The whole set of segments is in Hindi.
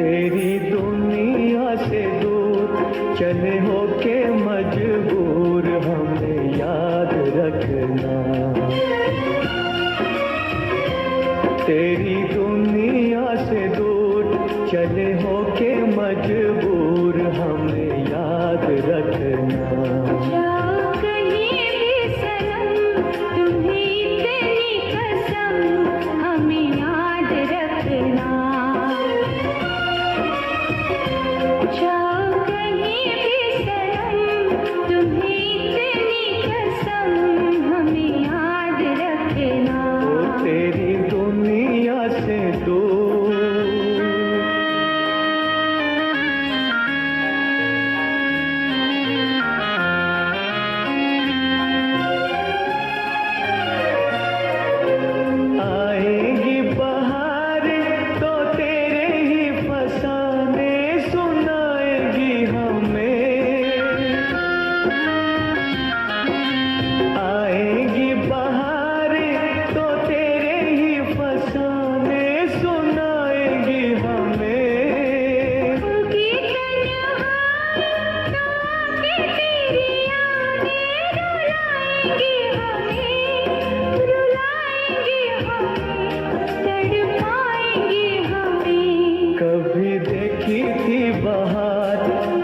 तेरी दुनिया से दूर चले होके मजबूर हमें याद रखना। तेरी दुनिया से दूर चले होके मजबूर हमें याद रखना।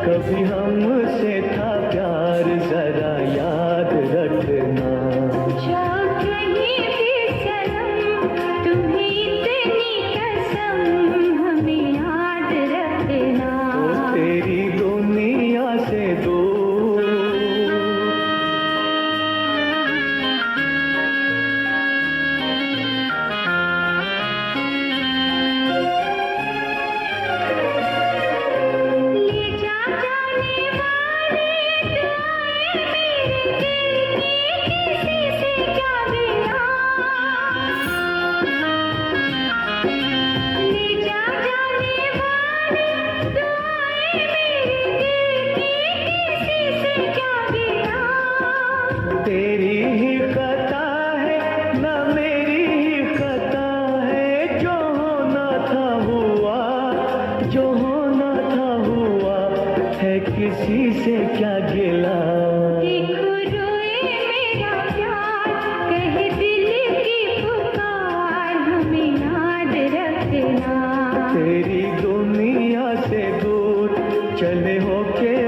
कभी हमसे था प्यार जरा याद रखना। तुम्हें इतनी कसम हमें याद रखना। तेरी दुनिया से दूर तेरी ही खता है ना मेरी ही खता है। जो होना था हुआ, जो होना था हुआ है, किसी से क्या गिला। देखो रोए मेरा प्यार, कहे दिल की पुकार हमें याद रखना। तेरी दुनिया से दूर चले होके